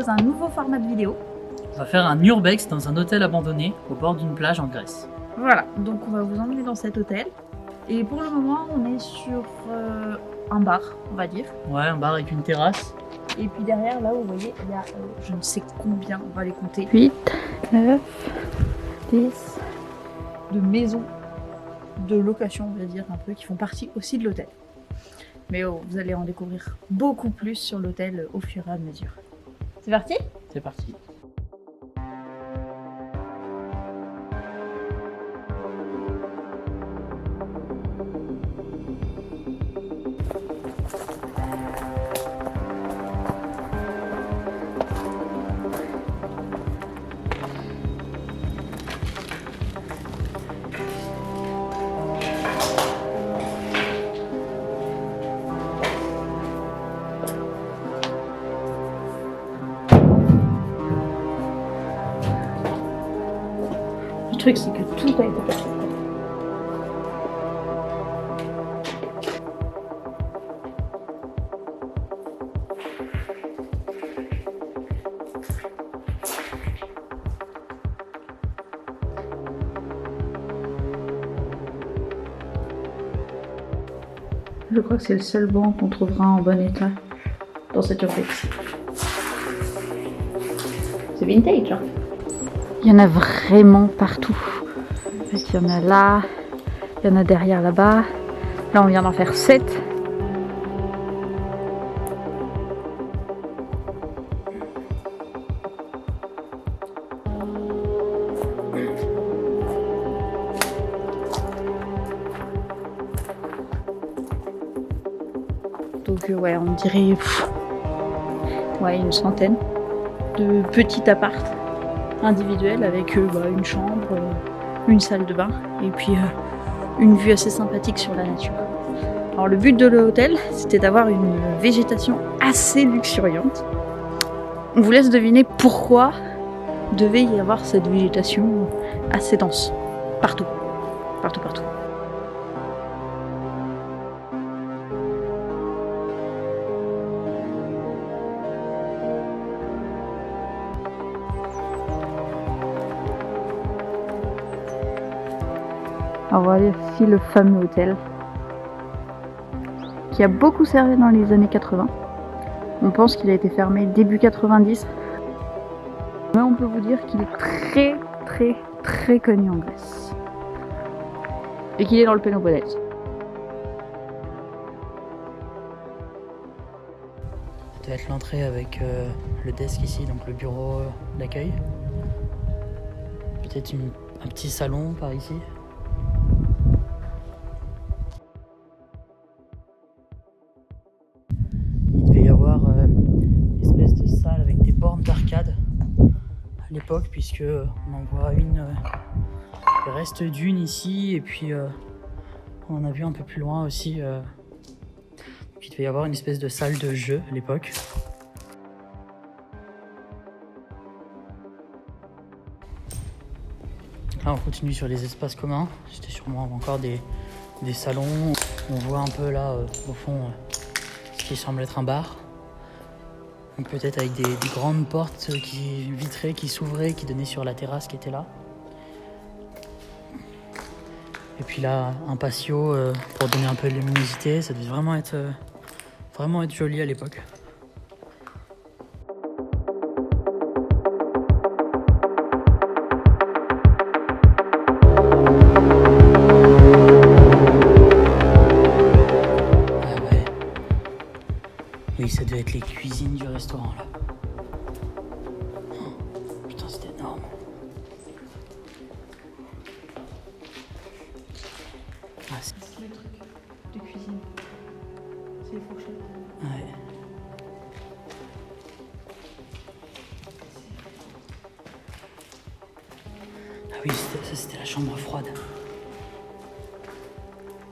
un nouveau format de vidéo. On va faire un urbex dans un hôtel abandonné au bord d'une plage en Grèce. Voilà, donc on va vous emmener dans cet hôtel. Et pour le moment, on est sur un bar, on va dire. Ouais, un bar avec une terrasse. Et puis derrière, là, vous voyez, il y a je ne sais combien, on va les compter. 8, 9, 10 de maisons de location, on va dire, un peu, qui font partie aussi de l'hôtel. Mais vous allez en découvrir beaucoup plus sur l'hôtel au fur et à mesure. C'est parti ? C'est parti. Le truc, c'est que tout a été passé. Je crois que c'est le seul banc qu'on trouvera en bon état dans cette urbex. C'est vintage, hein. Il y en a vraiment partout. Il y en a là, il y en a derrière là-bas. Là, on vient d'en faire 7. Donc ouais, on dirait une centaine de petits apparts individuels avec une chambre, une salle de bain et puis une vue assez sympathique sur la nature. Alors le but de l'hôtel, c'était d'avoir une végétation assez luxuriante. On vous laisse deviner pourquoi devait y avoir cette végétation assez dense. Partout. Partout, partout. Alors voici le fameux hôtel qui a beaucoup servi dans les années 80. On pense qu'il a été fermé début 90. Mais on peut vous dire qu'il est très connu en Grèce. Et qu'il est dans le Péloponnèse. Ça doit être l'entrée avec le desk ici, donc le bureau d'accueil. Peut-être un petit salon par ici. D'arcade à l'époque, puisque on en voit une le reste d'une ici, et puis on en a vu un peu plus loin aussi. Donc il devait y avoir une espèce de salle de jeu à l'époque. Là on continue sur les espaces communs. C'était sûrement encore des salons. On voit un peu là au fond ce qui semble être un bar. Donc peut-être avec des grandes portes vitrées qui s'ouvraient, qui donnaient sur la terrasse qui était là. Et puis là, un patio pour donner un peu de luminosité. Ça devait vraiment être joli à l'époque. Oui, ça devait être les cuisines du restaurant là. Oh, putain, c'était énorme. Ah, c'est le truc de cuisine. C'est les fourchettes. Ouais. Ah oui, ça c'était la chambre froide.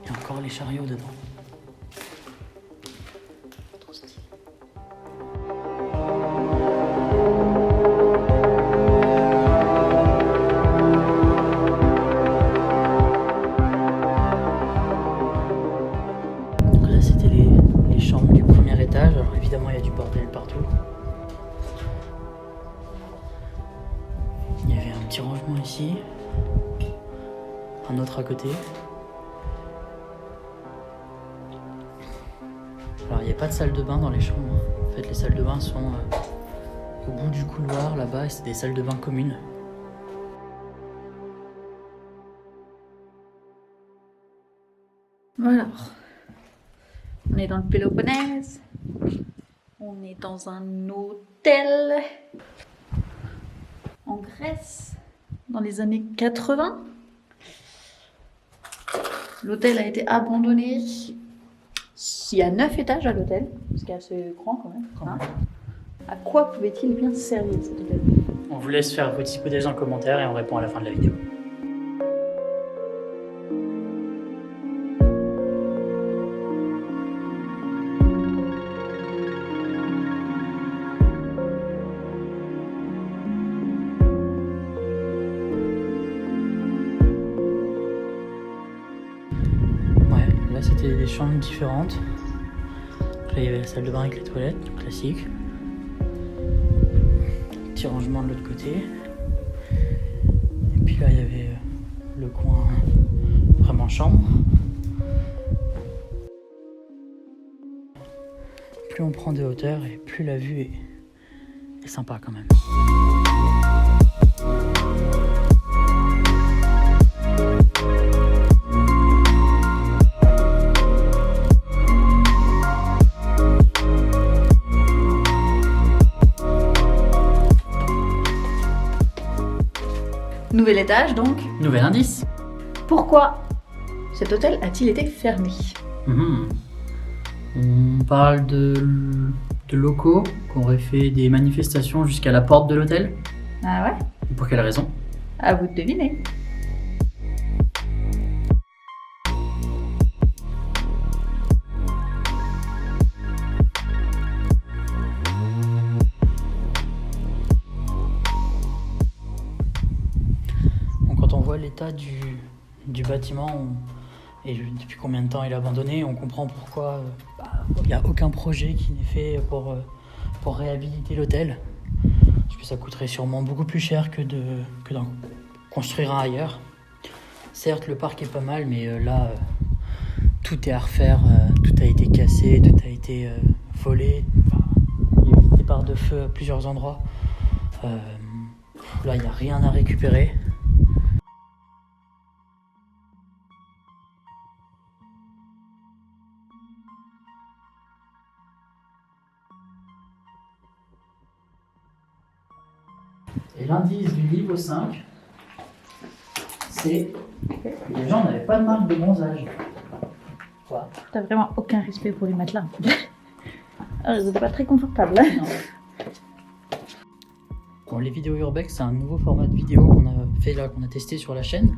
Il y a encore les chariots dedans. Évidemment, il y a du bordel partout. ici, un autre à côté. Alors il n'y a pas de salle de bain dans les chambres. En fait les salles de bain sont au bout du couloir là-bas et c'est des salles de bain communes. Voilà. On est dans le Péloponnèse. On est dans un hôtel en Grèce dans les années 80. L'hôtel a été abandonné. Il y a 9 étages à l'hôtel, ce qui est assez grand quand même. Hein. À quoi pouvait-il bien servir cet hôtel? On vous laisse faire votre hypothèse en commentaire et on répond à la fin de la vidéo. Là c'était des chambres différentes. Là il y avait la salle de bain avec les toilettes, classique. Petit rangement de l'autre côté. Et puis là il y avait le coin vraiment chambre. Plus on prend de hauteur et plus la vue est sympa quand même. Nouvel étage donc. Nouvel indice. Pourquoi cet hôtel a-t-il été fermé? On parle de locaux qui auraient fait des manifestations jusqu'à la porte de l'hôtel. Ah ouais? Pour quelle raison? À vous de deviner. Quand on voit l'état du bâtiment et depuis combien de temps il est abandonné, on comprend pourquoi il n'y a aucun projet qui n'est fait pour réhabiliter l'hôtel. Parce que ça coûterait sûrement beaucoup plus cher que d'en construire un ailleurs. Certes, le parc est pas mal, mais là, tout est à refaire, tout a été cassé, tout a été volé. Enfin, il y a eu des départs de feu à plusieurs endroits. Là, il n'y a rien à récupérer. Et l'indice du niveau 5, c'est que les gens n'avaient pas de marque de bronzage. Quoi? T'as vraiment aucun respect pour les matelas. C'était pas très confortable. Non. Bon, les vidéos urbex, c'est un nouveau format de vidéo qu'on a fait là, qu'on a testé sur la chaîne.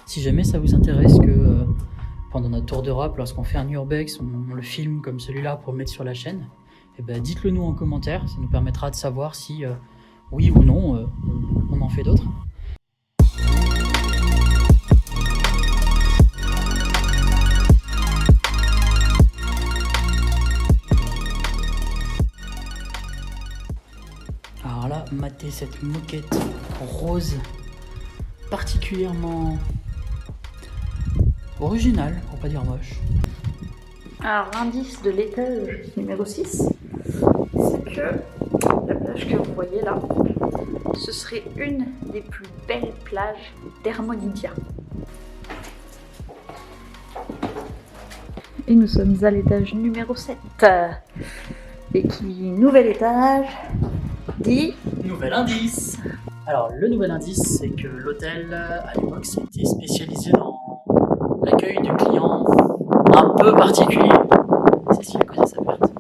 Si jamais ça vous intéresse que pendant notre tour d'Europe, lorsqu'on fait un urbex, on le filme comme celui-là pour le mettre sur la chaîne, et ben dites-le nous en commentaire, ça nous permettra de savoir si oui ou non on en fait d'autres. Alors là, matez cette moquette rose particulièrement originale, pour pas dire moche. Alors l'indice de l'étage numéro 6, c'est que la plage que vous voyez là, ce serait une des plus belles plages d'Hermonidia. Et nous sommes à l'étage numéro 7. Et qui dit nouvel étage, dit... Nouvel indice. Alors le nouvel indice, c'est que l'hôtel, à l'époque, c'était spécialisé dans l'accueil de clients un peu particuliers. Cécile a causé sa perte.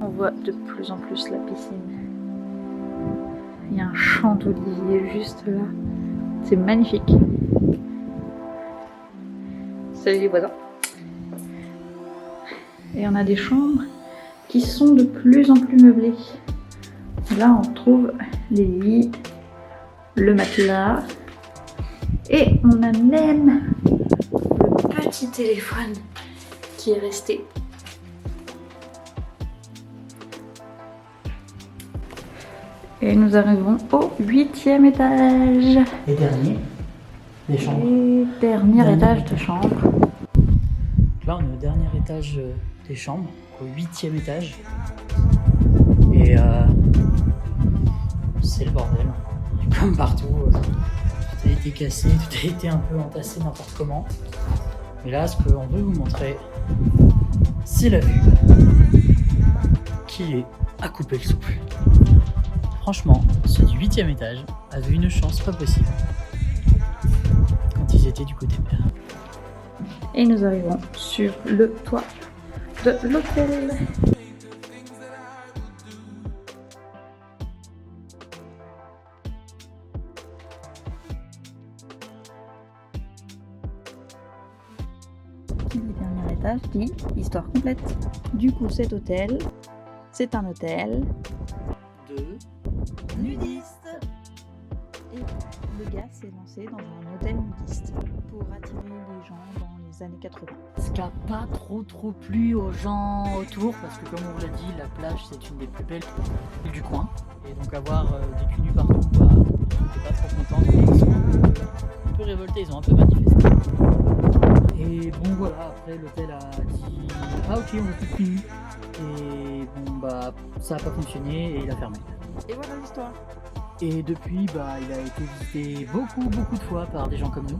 On voit de plus en plus la piscine. Il y a un champ d'olivier juste là. C'est magnifique. Salut les voisins. Et on a des chambres qui sont de plus en plus meublées. Là on trouve les lits, le matelas. Et on a même le petit téléphone qui est resté. Et nous arrivons au 8e étage. Et dernier, les chambres. Et dernier étage de chambre. Donc là, on est au dernier étage des chambres, au 8e étage. Et c'est le bordel. Comme partout, tout a été cassé, tout a été un peu entassé n'importe comment. Mais là, ce qu'on veut vous montrer, c'est la vue qui est à couper le souffle. Franchement, ceux du 8e étage avaient une chance pas possible quand ils étaient du côté mer. Et nous arrivons sur le toit de l'hôtel. Le dernier étage dit histoire complète. Du coup, cet hôtel, c'est un hôtel De nudistes. et le gars s'est lancé dans un hôtel nudiste pour attirer les gens dans les années 80. Ce qui n'a pas trop plu aux gens autour, parce que comme on vous l'a dit, la plage c'est une des plus belles du coin. Et donc avoir des culs nus partout, bah, j'étais pas trop content. Ils sont un peu révoltés, ils ont un peu manifesté. Et bon voilà, après l'hôtel a dit ah ok on veut plus de culs nus. Et bon bah ça a pas fonctionné et il a fermé. Et voilà l'histoire. Et depuis, bah, il a été visité beaucoup de fois par des gens comme nous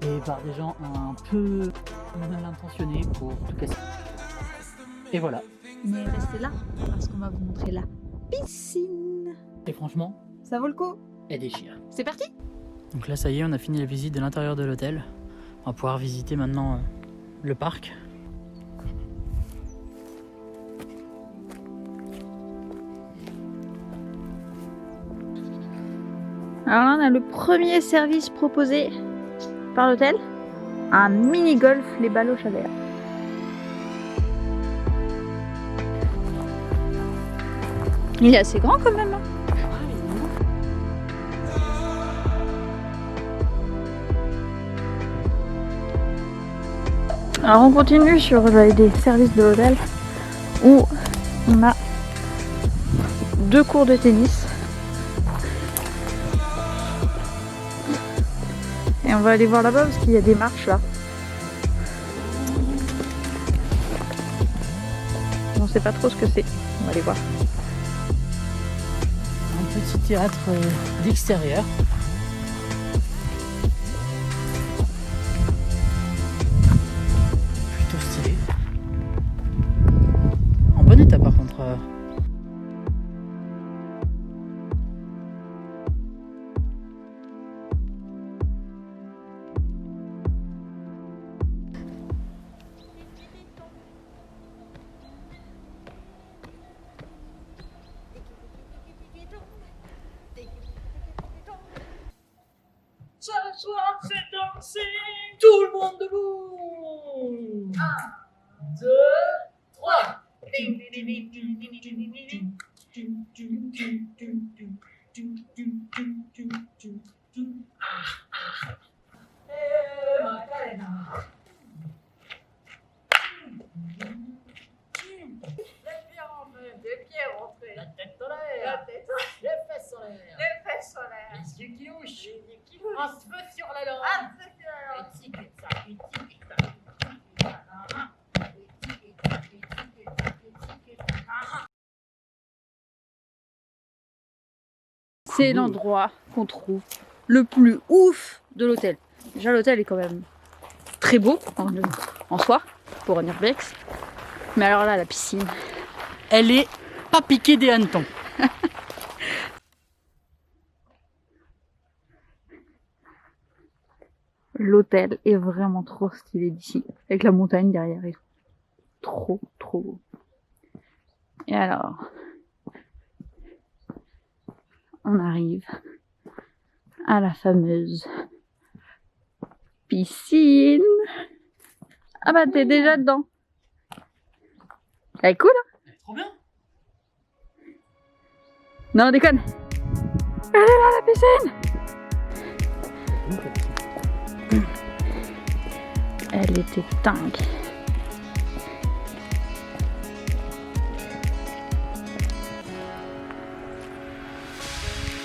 et par des gens un peu mal intentionnés pour tout casser. Et voilà. Mais restez là parce qu'on va vous montrer la piscine. Et franchement, Ça vaut le coup. elle déchire. C'est parti. Donc là, ça y est, on a fini la visite de l'intérieur de l'hôtel. On va pouvoir visiter maintenant le parc. Alors là, on a le premier service proposé par l'hôtel. Un mini-golf, les ballots chaleur. Il est assez grand quand même. Hein. Alors on continue sur les services de l'hôtel où on a 2 cours de tennis. Et on va aller voir là-bas parce qu'il y a des marches là. On sait pas trop ce que c'est. On va aller voir. Un petit théâtre d'extérieur. Plutôt stylé. En bon état par contre. Ce soir c'est dancing, tout le monde debout. 1, 2, 3. Macarena. Les pieds rentrés, la tête en l'air, les fesses en l'air, les yeux qui louchent, un feu sur la langue, et tic et tac, et tic et tac, et tic et tac, et tic et tac, et tic et tac. C'est l'endroit qu'on trouve le plus ouf de l'hôtel. Déjà l'hôtel est quand même très beau en soi pour un urbex. Mais alors là la piscine. Elle est pas piquée des hannetons. L'hôtel est vraiment trop stylé d'ici. Avec la montagne derrière. Et trop beau. Et alors, on arrive à la fameuse piscine. Ah bah t'es déjà dedans. Elle est cool hein. Elle est trop bien. Non déconne. Elle est là la piscine. Elle était dingue.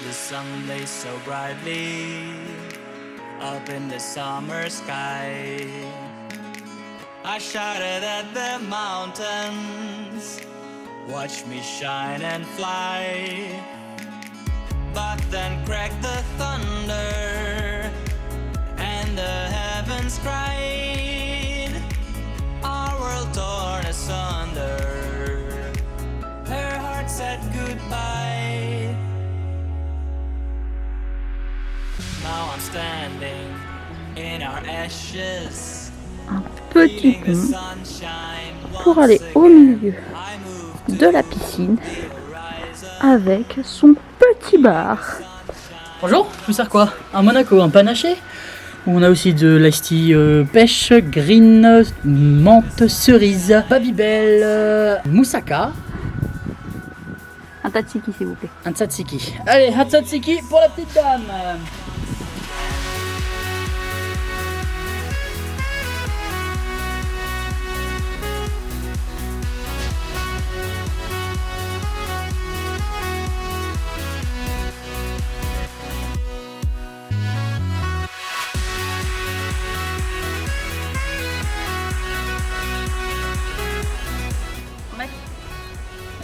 The sun lays so brightly up in the summer sky. I shouted at the mountains, watch me shine and fly. But then cracked the thunder, and the heavens cried. Our world torn asunder. Her heart said goodbye. Now I'm standing in our ashes. Un petit pont pour aller au milieu de la piscine avec son petit bar. Bonjour, je vous sers quoi? Un Monaco, un panaché? On a aussi de l'ice tea pêche, green, menthe, cerise, Babybel, moussaka. Un tatsiki s'il vous plaît. Un tzatziki. Allez, un tzatziki pour la petite dame.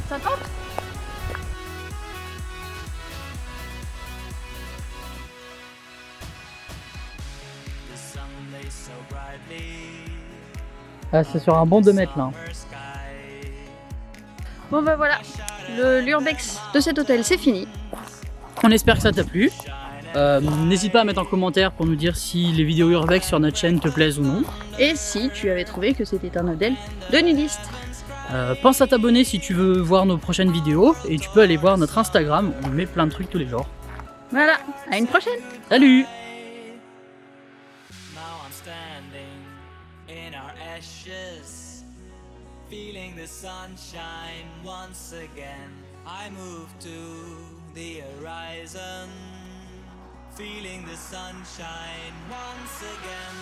Ça tente? The sun lays so brightly. Ah, c'est sur un bon 2 mètres là. Bon bah voilà, l'urbex de cet hôtel c'est fini. On espère que ça t'a plu. N'hésite pas à mettre en commentaire pour nous dire si les vidéos urbex sur notre chaîne te plaisent ou non. Et si tu avais trouvé que c'était un hôtel de nudistes. Pense à t'abonner si tu veux voir nos prochaines vidéos et tu peux aller voir notre Instagram, on met plein de trucs tous les jours. Voilà, à une prochaine. Salut! Now I'm standing in our ashes, feeling the sunshine once again. I move to the horizon, feeling the sunshine once again.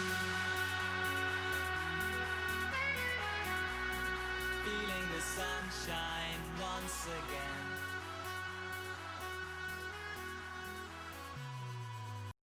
Feeling the sunshine once again.